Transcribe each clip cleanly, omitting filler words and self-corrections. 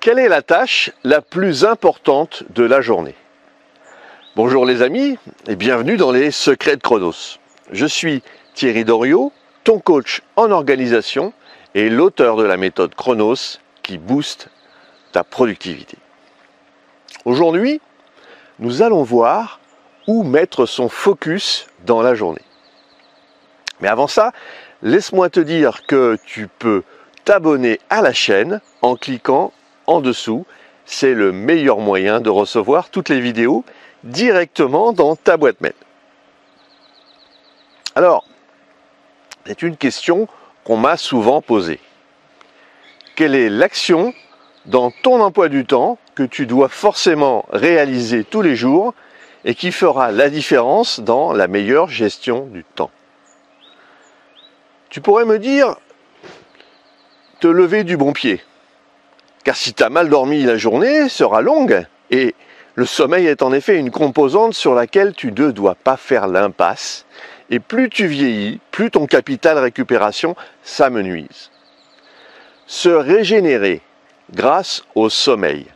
Quelle est la tâche la plus importante de la journée? Bonjour les amis et bienvenue dans les Secrets de Chronos. Je suis Thierry Doriot, ton coach en organisation et l'auteur de la méthode Chronos qui booste ta productivité. Aujourd'hui, nous allons voir où mettre son focus dans la journée. Mais avant ça, laisse-moi te dire que tu peux t'abonner à la chaîne en cliquant en dessous. C'est le meilleur moyen de recevoir toutes les vidéos directement dans ta boîte mail. Alors, c'est une question qu'on m'a souvent posée. Quelle est l'action dans ton emploi du temps que tu dois forcément réaliser tous les jours et qui fera la différence dans la meilleure gestion du temps? Tu pourrais me dire, te lever du bon pied. Car si tu as mal dormi, la journée sera longue et le sommeil est en effet une composante sur laquelle tu ne dois pas faire l'impasse. Et plus tu vieillis, plus ton capital récupération s'amenuise. Se régénérer grâce au sommeil,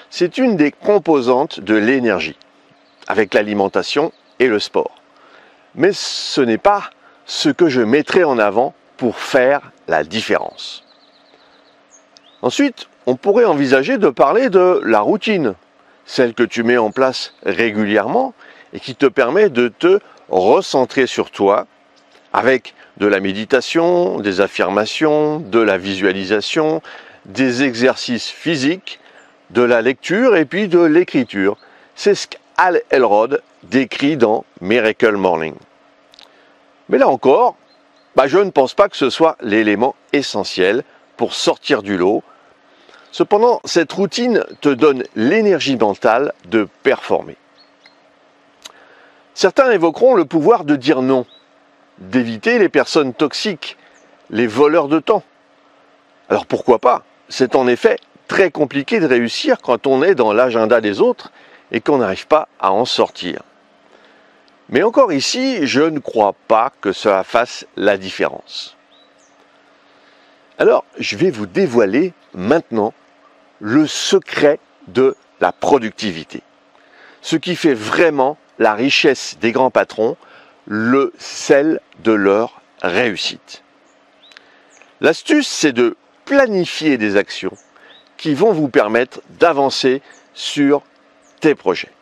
c'est une des composantes de l'énergie, avec l'alimentation et le sport. Mais ce n'est pas ce que je mettrai en avant pour faire la différence. Ensuite, on pourrait envisager de parler de la routine, celle que tu mets en place régulièrement et qui te permet de te recentrer sur toi avec de la méditation, des affirmations, de la visualisation, des exercices physiques, de la lecture et puis de l'écriture. C'est ce qu'Hal Elrod décrit dans Miracle Morning. Mais là encore, je ne pense pas que ce soit l'élément essentiel pour sortir du lot. Cependant, cette routine te donne l'énergie mentale de performer. Certains évoqueront le pouvoir de dire non, d'éviter les personnes toxiques, les voleurs de temps. Alors pourquoi pas? C'est en effet très compliqué de réussir quand on est dans l'agenda des autres et qu'on n'arrive pas à en sortir. Mais encore ici, je ne crois pas que cela fasse la différence. Alors, je vais vous dévoiler maintenant le secret de la productivité. Ce qui fait vraiment la richesse des grands patrons, le sel de leur réussite. L'astuce, c'est de planifier des actions qui vont vous permettre d'avancer sur tes projets.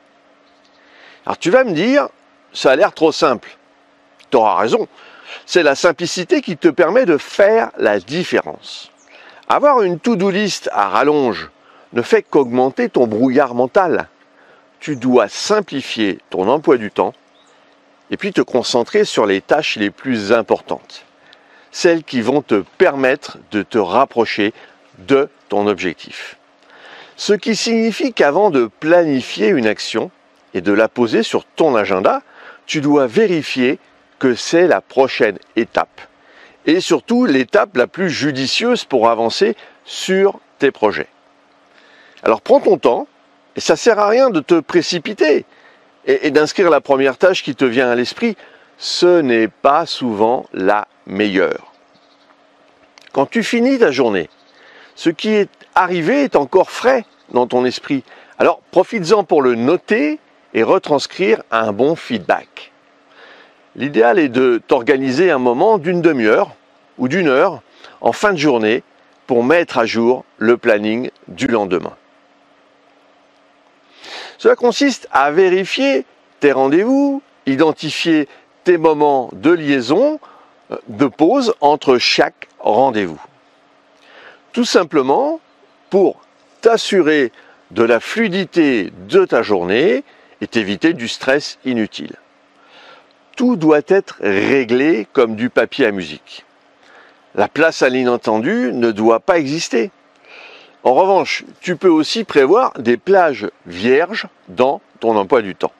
Alors tu vas me dire, ça a l'air trop simple. Tu auras raison. C'est la simplicité qui te permet de faire la différence. Avoir une to-do list à rallonge ne fait qu'augmenter ton brouillard mental. Tu dois simplifier ton emploi du temps et puis te concentrer sur les tâches les plus importantes. Celles qui vont te permettre de te rapprocher de ton objectif. Ce qui signifie qu'avant de planifier une action et de la poser sur ton agenda, tu dois vérifier que c'est la prochaine étape. Et surtout l'étape la plus judicieuse pour avancer sur tes projets. Alors prends ton temps, et ça ne sert à rien de te précipiter et d'inscrire la première tâche qui te vient à l'esprit. Ce n'est pas souvent la meilleure. Quand tu finis ta journée, ce qui est arrivé est encore frais dans ton esprit. Alors profites-en pour le noter et retranscrire un bon feedback. L'idéal est de t'organiser un moment d'une demi-heure ou d'une heure en fin de journée pour mettre à jour le planning du lendemain. Cela consiste à vérifier tes rendez-vous, identifier tes moments de liaison, de pause entre chaque rendez-vous. Tout simplement pour t'assurer de la fluidité de ta journée et t'éviter du stress inutile. Tout doit être réglé comme du papier à musique. La place à l'inattendu ne doit pas exister. En revanche, tu peux aussi prévoir des plages vierges dans ton emploi du temps.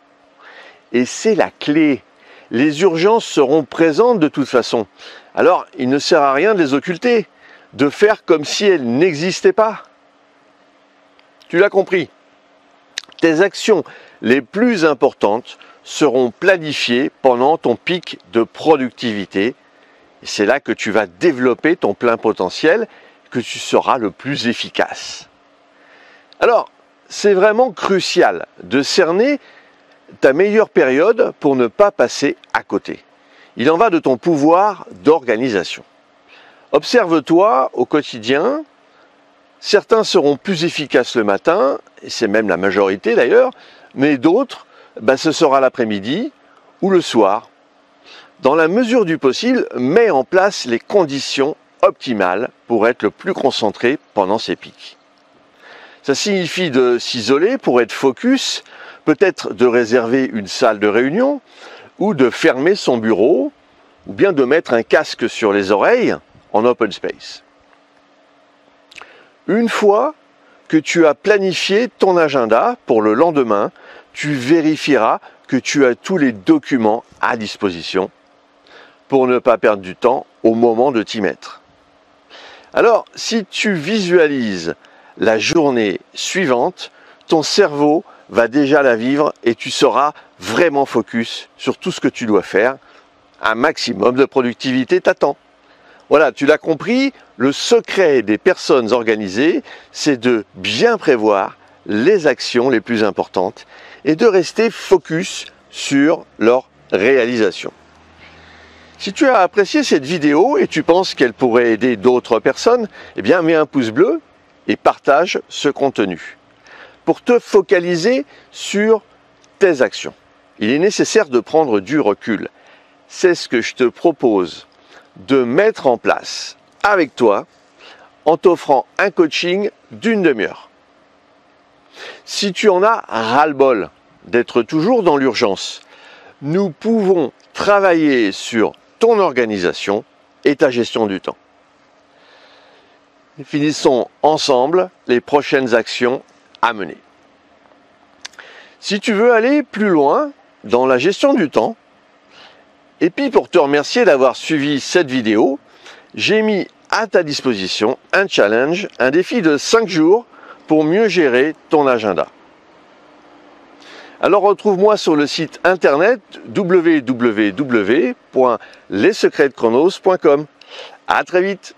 Et c'est la clé. Les urgences seront présentes de toute façon. Alors, il ne sert à rien de les occulter, de faire comme si elles n'existaient pas. Tu l'as compris. Tes actions les plus importantes seront planifiées pendant ton pic de productivité. Et c'est là que tu vas développer ton plein potentiel, que tu seras le plus efficace. Alors, c'est vraiment crucial de cerner ta meilleure période pour ne pas passer à côté. Il en va de ton pouvoir d'organisation. Observe-toi au quotidien. Certains seront plus efficaces le matin, et c'est même la majorité d'ailleurs, mais d'autres, ce sera l'après-midi ou le soir. Dans la mesure du possible, mets en place les conditions optimales pour être le plus concentré pendant ces pics. Ça signifie de s'isoler pour être focus, peut-être de réserver une salle de réunion, ou de fermer son bureau, ou bien de mettre un casque sur les oreilles en open space. Une fois que tu as planifié ton agenda pour le lendemain, tu vérifieras que tu as tous les documents à disposition pour ne pas perdre du temps au moment de t'y mettre. Alors, si tu visualises la journée suivante, ton cerveau va déjà la vivre et tu seras vraiment focus sur tout ce que tu dois faire. Un maximum de productivité t'attend. Voilà, tu l'as compris, le secret des personnes organisées, c'est de bien prévoir les actions les plus importantes et de rester focus sur leur réalisation. Si tu as apprécié cette vidéo et tu penses qu'elle pourrait aider d'autres personnes, eh bien mets un pouce bleu et partage ce contenu. Pour te focaliser sur tes actions, il est nécessaire de prendre du recul. C'est ce que je te propose de mettre en place avec toi en t'offrant un coaching d'une demi-heure. Si tu en as ras-le-bol d'être toujours dans l'urgence, nous pouvons travailler sur ton organisation et ta gestion du temps. Finissons ensemble les prochaines actions à mener. Si tu veux aller plus loin dans la gestion du temps, et puis pour te remercier d'avoir suivi cette vidéo, j'ai mis à ta disposition un challenge, un défi de 5 jours pour mieux gérer ton agenda. Alors retrouve-moi sur le site internet www.lessecretsdechronos.com. À très vite.